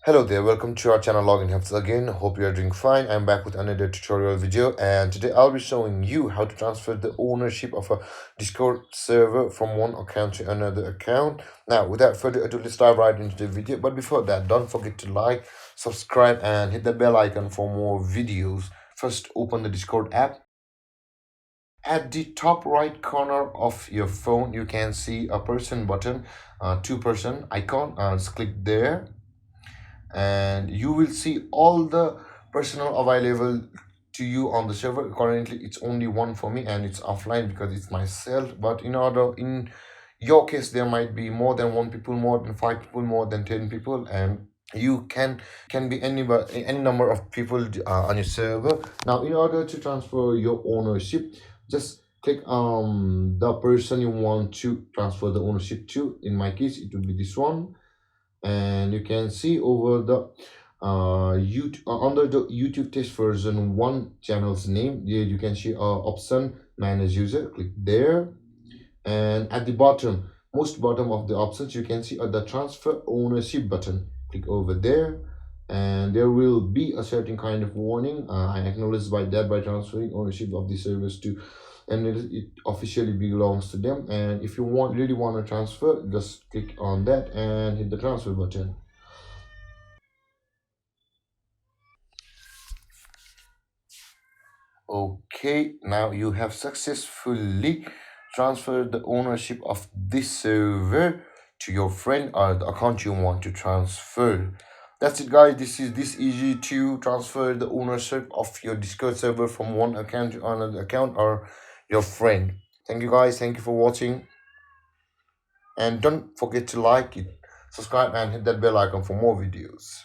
Hello there, welcome to our channel Login Helps again. Hope you are doing fine. I'm back with another tutorial video, and today I'll be showing you how to transfer the ownership of a Discord server from one account to another account. Now, without further ado, let's dive right into the video. But before that, don't forget to like, subscribe, and hit the bell icon for more videos. First, open the Discord app. At the top right corner of your phone, you can see a person button, two-person icon. Just click there and you will see all the personnel available to you on the server. Currently it's only one for me and it's offline because it's myself, but in your case there might be more than one people, more than 5 people, more than 10 people, and you can be any number of people on your server. Now, in order to transfer your ownership, just click the person you want to transfer the ownership to. In my case it will be this one, and you can see over the YouTube, under the YouTube test version 1 channel's name, there you can see option manage user. Click there, and at the bottom, most bottom of the options, you can see the transfer ownership button. Click over there, and there will be a certain kind of warning. I acknowledge by that by transferring ownership of the service to, and it officially belongs to them. And if you really want to transfer, just click on that and hit the transfer button. Okay, now you have successfully transferred the ownership of this server to your friend or the account you want to transfer. That's it, guys. This is this easy to transfer the ownership of your Discord server from one account to another account or your friend. Thank you, guys. Thank you for watching, and don't forget to like it, subscribe, and hit that bell icon for more videos.